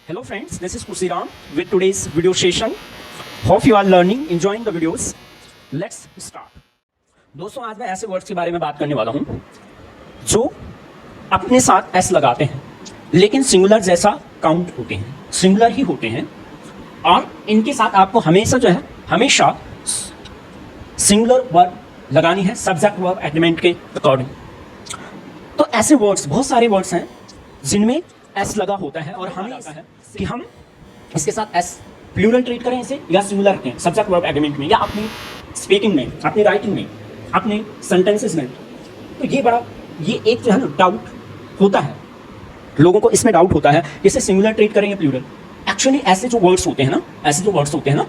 Hello friends, this is Kusiram with today's video session. Hope you are learning, enjoying the videos. Let's start. दोस्तों आज मैं ऐसे words के बारे में बात करने वाला हूं जो अपने साथ एस लगाते हैं लेकिन सिंगुलर जैसा काउंट होते हैं, सिंगुलर ही होते हैं और इनके साथ आपको हमेशा जो है हमेशा सिंगुलर वर्ड लगानी है सब्जेक्ट वर्ब एग्रीमेंट के अकॉर्डिंग। तो ऐसे वर्ड्स बहुत सारे वर्ड्स हैं जिनमें एस लगा होता है और हमें आता है कि हम इसके साथ एस प्लूरल ट्रीट करें इसे या सिंगुलर रखें सब्जेक्ट वर्ब एग्रीमेंट में या अपनी स्पीकिंग में, अपनी राइटिंग में, अपने सेंटेंसेस में। तो ये एक जो है ना डाउट होता है, लोगों को इसमें डाउट होता है इसे सिंगुलर ट्रीट करेंगे प्लूरल। एक्चुअली ऐसे जो वर्ड्स होते हैं ना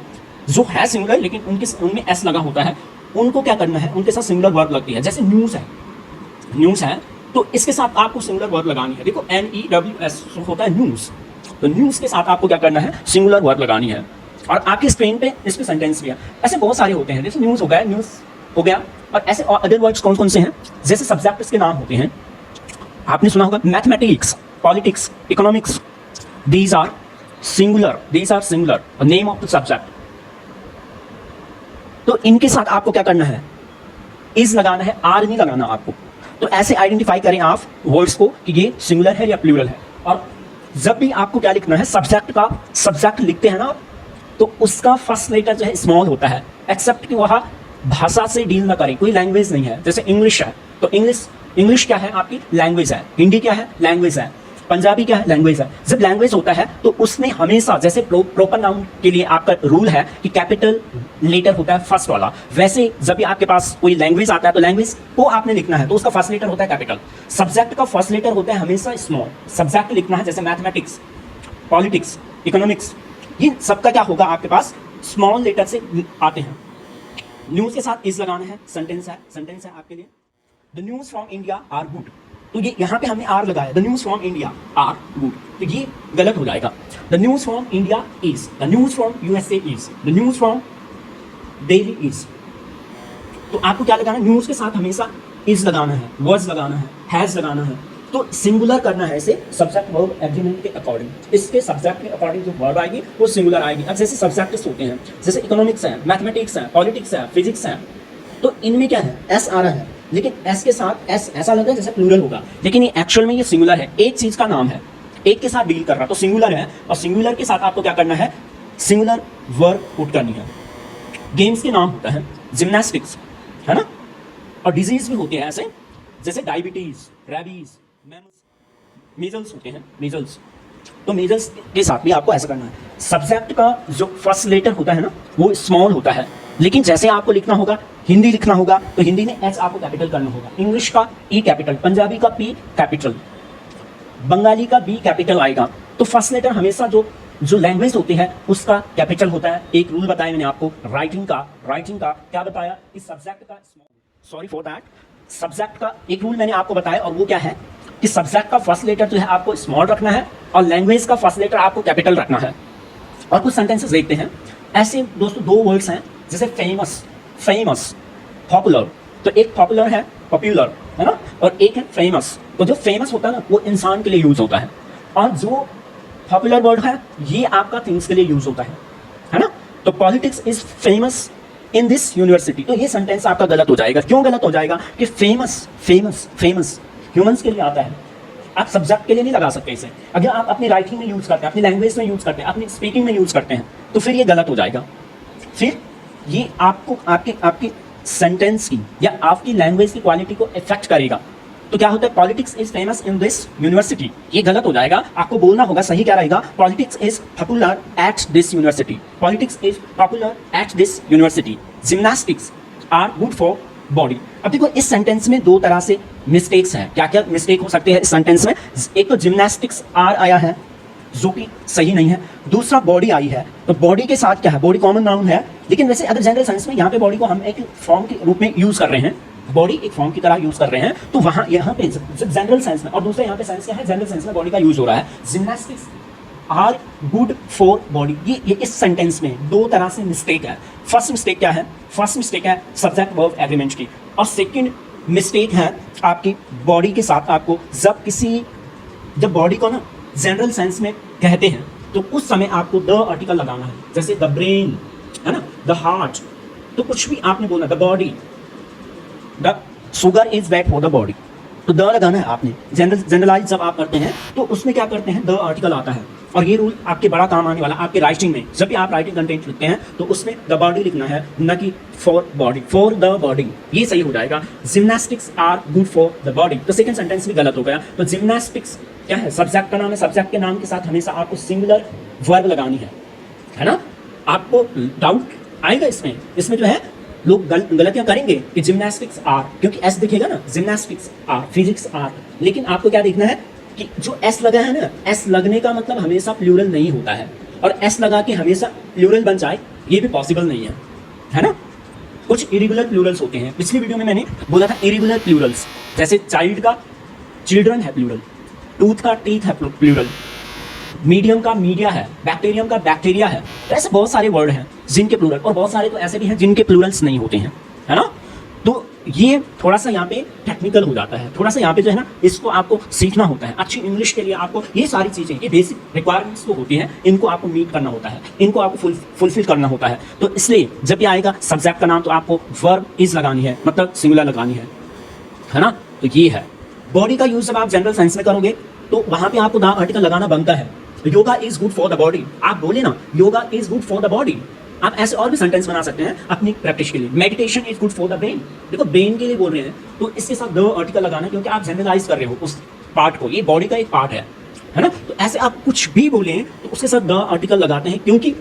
जो है सिंगुलर लेकिन उनमें एस लगा होता है, उनको क्या करना है, उनके साथ सिंगुलर वर्ब लगती है। जैसे न्यूज़ है तो इसके साथ आपको सिंगुलर वर्ब लगानी है। देखो NEWS होता है न्यूज़, तो न्यूज़ के साथ आपको क्या करना है, सिंगुलर वर्ब लगानी है। और आपकी स्क्रीन पे इस पे सेंटेंस भी है। ऐसे बहुत सारे होते हैं, जैसे न्यूज़ हो गया और ऐसे और अदर वर्ड्स कौन कौन से हैं, जैसे सब्जेक्ट्स के नाम होते हैं। आपने सुना होगा mathematics, politics, economics, these are singular name of the subject. तो इनके साथ आपको क्या करना है, इज लगाना है, आर नहीं लगाना आपको। तो ऐसे आइडेंटिफाई करें आप वर्ड्स को कि ये सिंगुलर है या प्लूरल है। और जब भी आपको क्या लिखना है, सब्जेक्ट लिखते हैं ना तो उसका फर्स्ट लेटर जो है स्मॉल होता है, एक्सेप्ट कि वह भाषा से डील ना करें, कोई लैंग्वेज नहीं है। जैसे इंग्लिश है तो इंग्लिश क्या है, आपकी लैंग्वेज है। हिंदी क्या है, लैंग्वेज है। पंजाबी क्या है, लैंग्वेज है। जब लैंग्वेज होता है तो उसमें हमेशा जैसे प्रॉपर नाउन के लिए आपका रूल है कि कैपिटल लेटर होता है फर्स्ट वाला, वैसे जब भी आपके पास कोई लैंग्वेज आता है तो लैंग्वेज को आपने लिखना है तो उसका फर्स्ट लेटर होता है कैपिटल। सब्जेक्ट का फर्स्ट लेटर होता है हमेशा स्मॉल। सब्जेक्ट लिखना है जैसे मैथमेटिक्स, पॉलिटिक्स, इकोनॉमिक्स, ये सबका क्या होगा आपके पास स्मॉल लेटर से आते हैं। न्यूज़ के साथ इज लगाना है, सेंटेंस है आपके लिए। The news from India are good, तो ये यहाँ पे हमने आर लगाया, the news from India are good, तो ये गलत हो जाएगा। The news from India is, the news from USA is, the news from Delhi is. तो आपको क्या लगाना है, न्यूज़ के साथ हमेशा इज लगाना है, वर्ड्स लगाना है, हैज लगाना है। तो सिंगुलर करना है इसे सब्जेक्ट वर्ब एग्रीमेंट के अकॉर्डिंग। इसके सब्जेक्ट के अकॉर्डिंग जो वर्ब आएगी वो सिंगुलर आएगी। अब जैसे सब्जेक्ट्स होते हैं, जैसे इकोनॉमिक्स है, मैथमेटिक्स है, पॉलिटिक्स है, फिजिक्स है, तो इनमें क्या है, एस आ रहा है लेकिन एस के साथ एस ऐसा लग रहा है जैसे प्लूरल होगा, लेकिन ये एक्चुअल में ये सिंगुलर है। एक चीज का नाम है, एक के साथ डील कर रहा तो सिंगुलर है, और सिंगुलर के साथ आपको क्या करना है, सिंगुलर वर्ब पुट करनी है। गेम्स के नाम होता है जिम्नास्टिक्स, है ना, और डिजीज भी होते हैं ऐसे, जैसे डायबिटीज, रेबीज, मीजल्स होते हैं, मीजल्स। तो मीजल्स के साथ भी आपको ऐसा करना है। सब्जेक्ट का जो फर्स्ट लेटर होता है ना वो स्मॉल होता है, लेकिन जैसे आपको लिखना होगा, हिंदी लिखना होगा तो हिंदी में एच आपको कैपिटल करना होगा, इंग्लिश का ई कैपिटल, पंजाबी का पी कैपिटल, बंगाली का बी कैपिटल आएगा। तो फर्स्ट लेटर हमेशा जो लैंग्वेज होती है उसका कैपिटल होता है। एक रूल बताया मैंने आपको राइटिंग का क्या बताया कि सब्जेक्ट का सॉरी फॉर दैट, सब्जेक्ट का एक रूल मैंने आपको बताया और वो क्या है कि सब्जेक्ट का फर्स्ट लेटर जो है आपको स्मॉल रखना है और लैंग्वेज का फर्स्ट लेटर आपको कैपिटल रखना है। और कुछ सेंटेंसेस देखते हैं ऐसे दोस्तों, दो वर्ड्स हैं जैसे फेमस, पॉपुलर। तो एक पॉपुलर है, पॉपुलर है ना, और एक है फेमस। तो जो फेमस होता है ना वो इंसान के लिए यूज होता है, और जो पॉपुलर वर्ड है ये आपका थिंग्स के लिए यूज होता है ना। तो politics is famous in this university, तो ये सेंटेंस आपका गलत हो जाएगा। क्यों गलत हो जाएगा कि फेमस ह्यूमंस के लिए आता है, आप सब्जेक्ट के लिए नहीं लगा सकते इसे। अगर आप अपनी राइटिंग में यूज करते हैं, अपनी लैंग्वेज में यूज करते हैं, अपनी स्पीकिंग में यूज करते हैं तो फिर ये गलत हो जाएगा। फिर ये आपको आपकी सेंटेंस की या आपकी लैंग्वेज की क्वालिटी को इफेक्ट करेगा। तो क्या होता है, politics is famous in this university, ये गलत हो जाएगा। आपको बोलना होगा, सही क्या रहेगा, politics is popular at this university, politics is popular at this university. Gymnastics are good for body. अब देखो इस सेंटेंस में दो तरह से मिस्टेक्स हैं। क्या क्या मिस्टेक हो सकते हैं इस सेंटेंस में, एक तो जिम्नास्टिक्स आर आया है जो कि सही नहीं है, दूसरा बॉडी आई है। तो बॉडी के साथ क्या है, बॉडी कॉमन नाउन है, लेकिन वैसे अगर जनरल सेंस में यहाँ पे बॉडी को हम एक फॉर्म के रूप में यूज कर रहे हैं, बॉडी एक फॉर्म की तरह यूज कर रहे हैं, तो वहां यहाँ पे जनरल सेंस में, और दूसरा यहाँ पे सेंस क्या है, जनरल सेंस में बॉडी का यूज हो रहा है। Gymnastics are good for body, ये इस सेंटेंस में दो तरह से मिस्टेक है। फर्स्ट मिस्टेक क्या है, फर्स्ट मिस्टेक है सब्जेक्ट वर्ब एग्रीमेंट की, और सेकंड मिस्टेक है आपकी बॉडी के साथ। आपको जब बॉडी को ना जनरल सेंस में कहते हैं तो उस समय आपको द आर्टिकल लगाना है। जैसे द ब्रेन है ना, द हार्ट, तो कुछ भी आपने बोलना, the body, the sugar is bad for the body, तो द लगाना है आपने। जनरलाइज जब आप करते हैं तो उसमें क्या करते हैं, द आर्टिकल आता है। और ये रूल आपके बड़ा काम आने वाला, आपके राइटिंग में जब भी आप राइटिंग कंटेंट लिखते हैं तो उसमें द बॉडी लिखना है, न कि for body, for the body, ये सही हो जाएगा। Gymnastics are good for the body, तो सेकंड सेंटेंस भी गलत हो गया। तो जिम्नास्टिक्स क्या है, सब्जेक्ट का नाम है, सब्जेक्ट के नाम के साथ हमेशा आपको सिंगुलर वर्ब लगानी है ना। आपको डाउट आएगा इसमें जो है लोग गलतियां करेंगे कि जिम्नास्टिक्स आर, क्योंकि एस दिखेगा ना, जिम्नास्टिक्स आर, फिजिक्स आर, लेकिन आपको क्या देखना है कि जो एस लगा है ना, एस लगने का मतलब हमेशा प्लूरल नहीं होता है, और एस लगा के हमेशा प्लूरल बन जाए ये भी पॉसिबल नहीं है ना। कुछ इरेगुलर प्लूरल्स होते हैं, पिछली वीडियो में मैंने बोला था इरेगुलर प्लूरल्स, जैसे चाइल्ड का चिल्ड्रन है प्लूरल, टूथ का टीथ है प्लूरल, मीडियम का मीडिया है, बैक्टीरियम का बैक्टीरिया है। तो ऐसे बहुत सारे वर्ड हैं जिनके प्लूरल, और बहुत सारे तो ऐसे भी हैं जिनके प्लूरल्स नहीं होते हैं, है ना। तो ये थोड़ा सा यहाँ पे टेक्निकल हो जाता है, थोड़ा सा यहाँ पे जो है ना इसको आपको सीखना होता है। अच्छी इंग्लिश के लिए आपको ये सारी चीज़ें, ये बेसिक रिक्वायरमेंट्स तो होती हैं, इनको आपको मीट करना होता है, इनको आपको फुलफिल करना होता है। तो इसलिए जब भी आएगा सब्जेक्ट का नाम तो आपको वर्ब इज लगानी है, मतलब सिंगुलर लगानी है ना। तो ये है बॉडी का यूज। जब आप जनरल साइंस में करोगे तो वहां पे आपको द आर्टिकल लगाना बनता है। Yoga is good for the body, आप बोले ना yoga is good for the body, आप ऐसे और भी सेंटेंस बना सकते हैं अपनी प्रैक्टिस के लिए। Meditation is good for the brain, देखो ब्रेन के लिए बोल रहे हैं तो इसके साथ द आर्टिकल लगाना, क्योंकि आप जनरलाइज कर रहे हो उस पार्ट को, ये बॉडी का एक पार्ट है ना। तो ऐसे आप कुछ भी बोले तो उसके साथ द आर्टिकल लगाते हैं, क्योंकि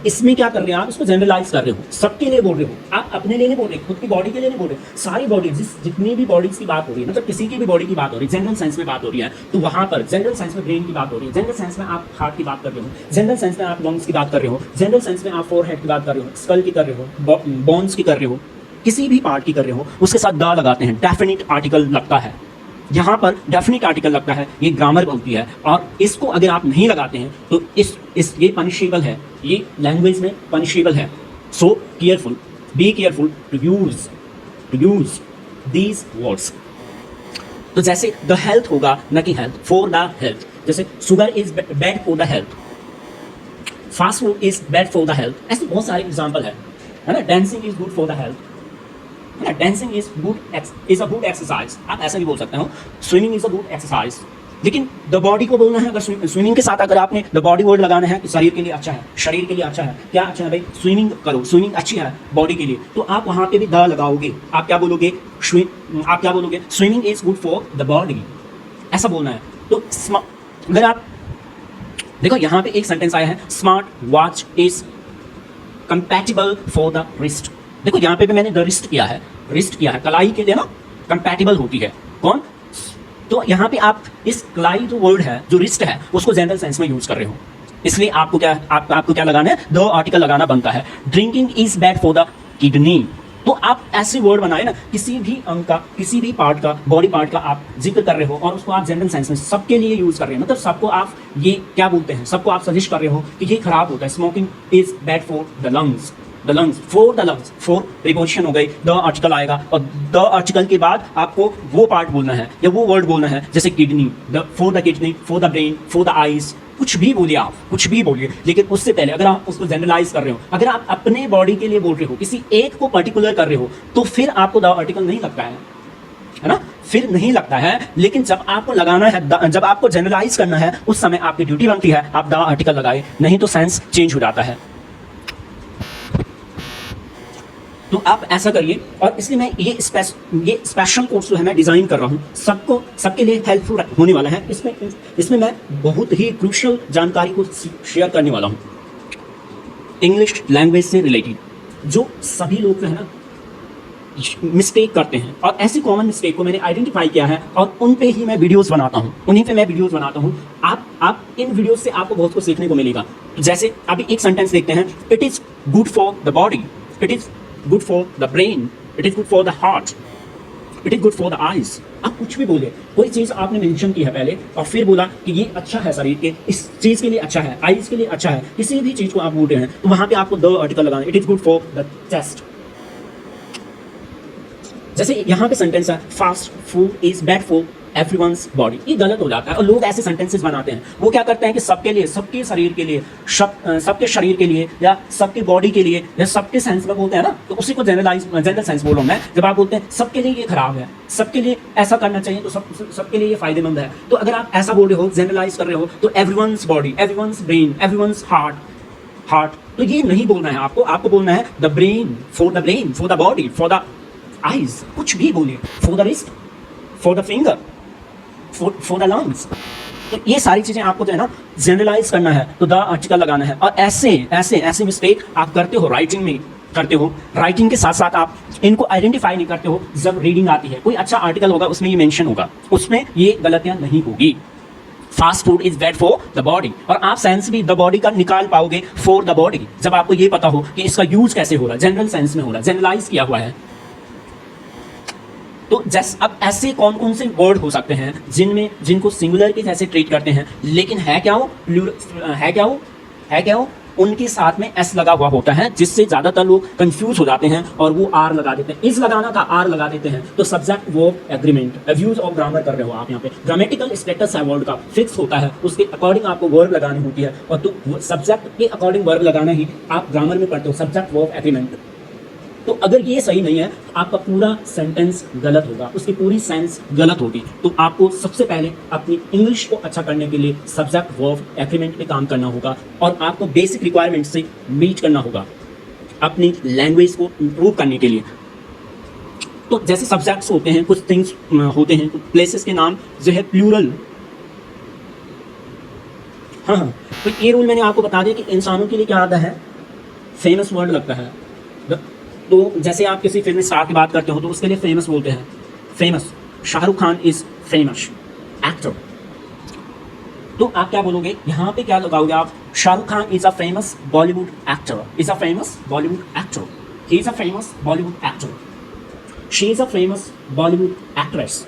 इसमें क्या कर रहे हैं आप, इसको जनरलाइज कर रहे हो, सबके लिए बोल रहे हो, आप अपने लिए नहीं बोल रहे, खुद की बॉडी के लिए नहीं बोल रहे, सारी बॉडी, जितनी भी बॉडीज की बात हो रही है, मतलब किसी की भी बॉडी की बात हो रही है, जनरल साइंस में बात हो रही है, तो वहां पर जनरल साइंस में ब्रेन की बात हो रही है, जनरल साइंस में आप हार्ट की बात कर रहे हो, जनरल साइंस में आप लंग्स की बात कर रहे हो, जनरल साइंस में आप फोरहेड की बात कर रहे हो, स्कल की कर रहे हो, बोन्स की कर रहे हो, किसी भी पार्ट की कर रहे हो, उसके साथ द लगाते हैं, डेफिनिट आर्टिकल लगता है। यहाँ पर डेफिनिट आर्टिकल लगता है, ये ग्रामर बोलती है, और इसको अगर आप नहीं लगाते हैं तो ये पनिशेबल है, ये लैंग्वेज में पनिशेबल है। So careful, be careful to use these words. तो जैसे द हेल्थ होगा, न कि हेल्थ, फॉर द हेल्थ। जैसे sugar is bad for the health, fast food is bad for the health, ऐसे बहुत सारे एग्जाम्पल है ना। Dancing is good for the health, dancing is a good exercise, आप ऐसा भी बोल सकते हो। Swimming is a good exercise, लेकिन द बॉडी को बोलना है, अगर स्विमिंग के साथ अगर आपने द बॉडी वर्ड लगाना है कि शरीर के लिए अच्छा है, शरीर के लिए अच्छा है, क्या अच्छा है भाई, स्विमिंग करो, स्विमिंग अच्छी है बॉडी के लिए, तो आप वहां पे भी द लगाओगे। आप क्या बोलोगे, swimming is good for the body, ऐसा बोलना है। तो अगर आप देखो यहाँ पे एक सेंटेंस आया है, smart watch is compatible for the wrist. देखो यहाँ पे भी मैंने द रिस्ट किया है, कलाई के लिए ना कंपैटिबल होती है कौन, तो यहाँ पे आप इस कलाई जो वर्ड है, जो रिस्ट है, उसको जनरल सेंस में यूज कर रहे हो, इसलिए आपको क्या लगाना है, द आर्टिकल लगाना बनता है। Drinking is bad for the kidney, तो आप ऐसे वर्ड बनाए ना, किसी भी अंग का, किसी भी पार्ट का, बॉडी पार्ट का आप जिक्र कर रहे हो और उसको आप जनरल सेंस में सबके लिए यूज कर रहे हो, मतलब सबको आप ये क्या बोलते हैं, सबको आप सजेस्ट कर रहे हो कि ये खराब होता है। Smoking is bad for the lungs, for the lungs, for preposition हो गई, द आर्टिकल आएगा, और द आर्टिकल के बाद आपको वो पार्ट बोलना है या वो वर्ड बोलना है, जैसे kidney, for the kidney, for the brain, for the eyes, कुछ भी बोलिए आप, कुछ भी बोलिए, लेकिन उससे पहले अगर आप उसको जनरलाइज कर रहे हो, अगर आप अपने बॉडी के लिए बोल रहे हो, किसी एक को पर्टिकुलर कर रहे हो, तो फिर आपको द आर्टिकल नहीं लगता है ना, फिर नहीं लगता है। लेकिन जब आपको लगाना है, जब आपको जनरलाइज करना है, उस समय आपकी ड्यूटी बनती है आप द आर्टिकल लगाए, नहीं तो सेंस चेंज हो जाता है। तो आप ऐसा करिए, और इसलिए मैं ये स्पेशल कोर्स जो है मैं डिज़ाइन कर रहा हूँ, सबके लिए हेल्पफुल होने वाला है। इसमें मैं बहुत ही क्रूशियल जानकारी को शेयर करने वाला हूँ, इंग्लिश लैंग्वेज से रिलेटेड, जो सभी लोग जो है ना मिस्टेक करते हैं, और ऐसी कॉमन मिस्टेक को मैंने आइडेंटिफाई किया है, और उन पे ही मैं वीडियोस बनाता हूँ, उन्हीं पे मैं वीडियोस बनाता हूँ। आप इन वीडियोस से आपको बहुत कुछ सीखने को मिलेगा। जैसे अभी एक सेंटेंस देखते हैं, it is good for the body, it is good for the brain, it is good for the heart, it is good for the eyes। आप कुछ भी बोले, कोई चीज़ आपने मेंशन की है पहले और फिर बोला कि ये अच्छा है शरीर के, इस चीज़ के लिए अच्छा है, आईज के लिए अच्छा है, किसी भी चीज़ को आप बोल रहे हैं तो वहाँ पे आपको द आर्टिकल लगाना, it is good for the chest. जैसे यहाँ पे सेंटेंस है, fast food is bad for everyone's body, ये गलत हो जाता है। और लोग ऐसे सेंटेंसेस बनाते हैं, वो क्या करते हैं कि सबके लिए, सबके शरीर के लिए, सबके शरीर के लिए या सबके बॉडी के लिए या सबके सेंस में बोलते हैं ना, तो उसी को जनरल सेंस बोल रहा हूँ मैं। जब आप बोलते हैं सबके लिए ये खराब है, सबके लिए ऐसा करना चाहिए, तो सबके लिए ये फायदेमंद है, तो अगर आप ऐसा बोल रहे हो, जनरलाइज कर रहे हो, तो everyone's body, everyone's brain, everyone's heart, तो ये नहीं बोलना है आपको। आपको बोलना है the brain, for the body, for the eyes, कुछ भी बोलिए, for the wrist, for the finger, for the lungs. तो ये सारी चीजें आपको जो है ना जनरलाइज करना है, तो द आर्टिकल लगाना है। और ऐसे मिस्टेक आप करते हो, राइटिंग में करते हो, राइटिंग के साथ साथ आप इनको आइडेंटिफाई नहीं करते हो। जब रीडिंग आती है, कोई अच्छा आर्टिकल होगा, उसमें ये मेंशन होगा, उसमें ये गलतियां नहीं होगी। Fast food is bad for the body, और आप सेंस भी द बॉडी का निकाल पाओगे फॉर द बॉडी, जब आपको ये पता हो कि इसका यूज कैसे हो रहा है, जनरल सेंस में हो रहा है, जनरलाइज किया हुआ है। तो जैसे अब ऐसे कौन कौन से वर्ड हो सकते हैं जिनको सिंगुलर के जैसे ट्रीट करते हैं, लेकिन है क्या वो उनके साथ में एस लगा हुआ होता है, जिससे ज्यादातर लोग कंफ्यूज हो जाते हैं और वो आर लगा देते हैं। इस लगाना का आर लगा देते हैं, तो subject verb agreement, abuse of grammar कर रहे हो आप यहाँ पे। ग्रामेटिकल स्टेटस है वर्ड का, फिक्स होता है, उसके अकॉर्डिंग आपको वर्ब लगानी होती है, और तो सब्जेक्ट के अकॉर्डिंग वर्ब लगाना ही आप ग्रामर में पढ़ते हो, सब्जेक्ट वर्ब एग्रीमेंट। तो अगर ये सही नहीं है, आपका पूरा सेंटेंस गलत होगा, उसकी पूरी सेंस गलत होगी। तो आपको सबसे पहले अपनी इंग्लिश को अच्छा करने के लिए सब्जेक्ट वर्ब एग्रीमेंट पे काम करना होगा, और आपको बेसिक रिक्वायरमेंट से मीट करना होगा अपनी लैंग्वेज को इम्प्रूव करने के लिए। तो जैसे सब्जेक्ट्स होते हैं, कुछ थिंग्स होते हैं, कुछ प्लेसेस के नाम जो है प्लूरल। हाँ, तो ये रूल मैंने आपको बता दिया कि इंसानों के लिए क्या आता है, फेमस वर्ड लगता है। तो जैसे आप किसी फिल्म स्टार की बात करते हो, तो उसके लिए फेमस बोलते हैं, famous. Shahrukh Khan is famous actor. तो आप क्या बोलोगे, यहाँ पे क्या लगाओगे आप, Shahrukh Khan is a famous Bollywood actor, is a famous Bollywood actor, he is a famous Bollywood actor, she is a famous Bollywood actress.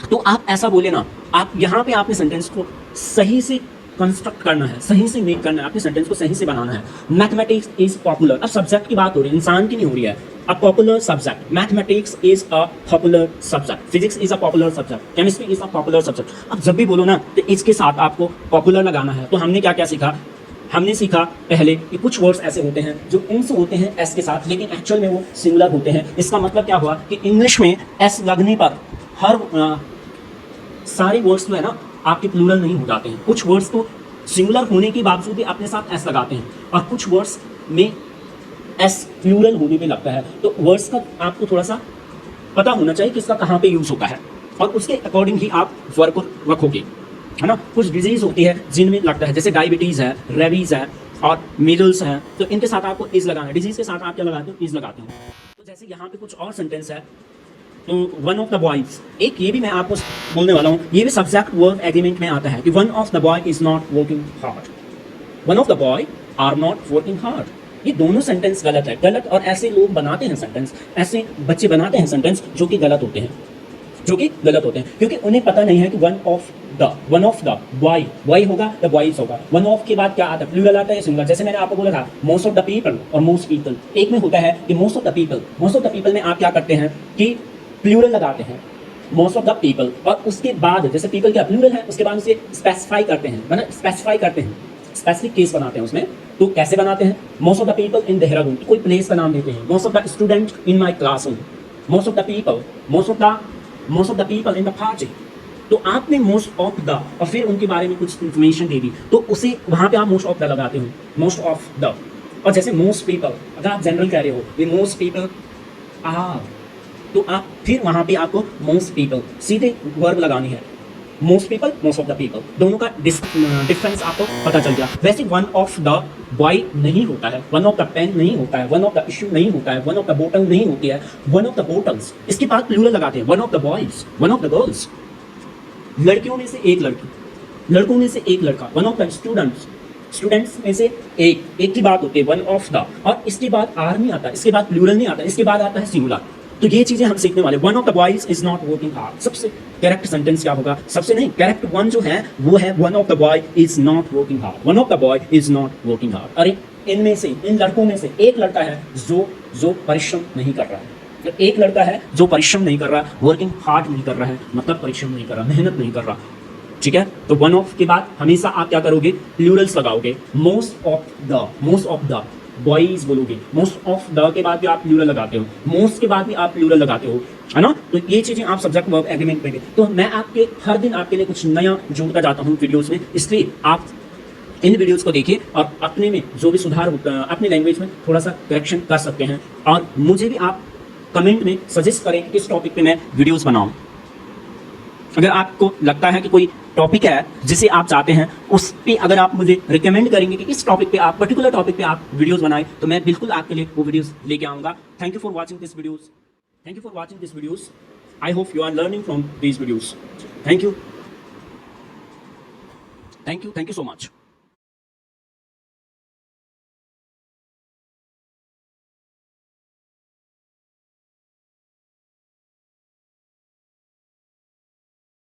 तो आप ऐसा बोले ना, आप यहाँ पे आपने सेंटेंस को सही से कंस्ट्रक्ट करना है, सही से मेक करना है, अपने सेंटेंस को सही से बनाना है। मैथमेटिक्स इज पॉपुलर, अब सब्जेक्ट की बात हो रही है, इंसान की नहीं हो रही है। A popular subject, mathematics is a popular subject, physics is a popular subject, chemistry is a popular subject. अब जब भी बोलो ना, तो इसके साथ आपको पॉपुलर लगाना है। तो हमने क्या क्या सीखा, हमने सीखा पहले कि कुछ वर्ड्स ऐसे होते हैं जो इंस होते हैं एस के साथ, लेकिन एक्चुअल में वो सिंगुलर होते हैं। इसका मतलब क्या हुआ कि इंग्लिश में एस लगने पर हर सारे वर्ड्स जो है ना आपके प्लूरल नहीं हो जाते हैं। कुछ वर्ड्स तो सिंगुलर होने के बावजूद भी अपने साथ एस लगाते हैं, और कुछ वर्ड्स में एस प्लूरल होने में लगता है। तो वर्ड्स का आपको थोड़ा सा पता होना चाहिए कि इसका कहाँ पे यूज होता है, और उसके अकॉर्डिंग ही आप वर्ड को रखोगे, है ना। कुछ डिजीज होती है जिनमें लगता है, जैसे डायबिटीज है, रेबीज है और मीजल्स है, तो इनके साथ आपको इज लगाना है। डिजीज के साथ आप क्या लगाते हो, इज लगाते हो। तो जैसे यहाँ पे कुछ और सेंटेंस है, तो वन ऑफ द बॉयज, एक ये भी मैं आपको बोलने वाला हूँ, ये भी सब्जेक्ट वर्ब एग्रीमेंट में आता है कि one of the boy is not working hard, one of the boy are not working hard. ये दोनों सेंटेंस गलत है, गलत। और ऐसे लोग बनाते हैं सेंटेंस, ऐसे बच्चे बनाते हैं सेंटेंस जो कि गलत होते हैं, क्योंकि उन्हें पता नहीं है कि वन ऑफ द बॉय होगा या बॉयज होगा। वन ऑफ के बाद क्या आता है, प्लूरल आता है, सिंगुलर। जैसे मैंने आपको बोला था मोस्ट ऑफ द पीपल और मोस्ट पीपल, एक में होता है कि मोस्ट ऑफ द पीपल में आप क्या करते हैं कि प्लूरल लगाते हैं, मोस्ट ऑफ द पीपल, और उसके बाद जैसे पीपल क्या प्लूरल है, उसके बाद उसे स्पेसिफाई करते हैं, मतलब स्पेसिफिक केस बनाते हैं उसमें। तो कैसे बनाते हैं, most of the people in Dehradun, कोई प्लेस का नाम देते हैं। Most of the student in my classroom, most of the people in the party. तो आपने मोस्ट ऑफ द और फिर उनके बारे में कुछ इन्फॉर्मेशन दे दी, तो उसे वहां पे आप मोस्ट ऑफ द लगाते हो, मोस्ट ऑफ द। और जैसे मोस्ट पीपल, अगर आप जनरल कह रहे हो ये मोस्ट पीपल आर, तो आप फिर वहां पे आपको मोस्ट पीपल सीधे वर्ब लगानी है, most people, most of the people, दोनों का डिफरेंस आपको पता चल गया। वैसे वन ऑफ द बॉय नहीं होता है, वन ऑफ द पेन नहीं होता है, वन ऑफ द इश्यू नहीं होता है, वन ऑफ द बोटल नहीं होती है, वन ऑफ द बोटल्स। इसके बाद प्लूरल लगाते हैं, one of the boys, one of the girls, लड़कियों में से एक लड़की, लड़कों में से एक लड़का, वन ऑफ द स्टूडेंट्स में से एक की बात होती है, वन ऑफ द। और इसके बाद आर नहीं आता, इसके बाद प्लूरल नहीं आता, इसके बाद आता है सिंगुलर। तो ये चीजें हम सीखने वाले। One of the boys is not working hard, सबसे करेक्ट सेंटेंस क्या होगा, सबसे नहीं करेक्ट वन जो है वो है one of the boy is not working hard, one of the boy is not working hard. अरे इनमें से, इन लड़कों में से एक लड़का है जो परिश्रम नहीं कर रहा है, तो एक लड़का है जो परिश्रम नहीं कर रहा, वर्किंग हार्ड नहीं कर रहा है, मतलब परिश्रम नहीं कर रहा, मेहनत नहीं कर रहा, ठीक है। तो वन ऑफ के बाद हमेशा आप क्या करोगे, प्लूरल्स लगाओगे। मोस्ट ऑफ द बॉयज बोलोगे, मोस्ट ऑफ द के बाद भी आप प्लूरल लगाते हो, मोस्ट के बाद भी आप प्लूरल लगाते हो, है ना। तो ये चीजें आप सब्जेक्ट वर्ब एग्रीमेंट में, तो मैं आपके हर दिन आपके लिए कुछ नया जोड़ता जाता हूँ वीडियोस में, इसलिए आप इन वीडियोस को देखिए और अपने में जो भी सुधार अपने लैंग्वेज में थोड़ा सा करेक्शन कर सकते हैं। और मुझे भी आप कमेंट में सजेस्ट करें कि किस टॉपिक पे मैं वीडियोस बनाऊं। अगर आपको लगता है कि कोई टॉपिक है जिसे आप चाहते हैं, उस पे अगर आप मुझे रिकमेंड करेंगे कि इस टॉपिक पे आप पर्टिकुलर टॉपिक पे आप वीडियोस बनाएं, तो मैं बिल्कुल आपके लिए वो वीडियोस लेके आऊंगा। Thank you for watching this videos. I hope you are learning from these videos. Thank you so much.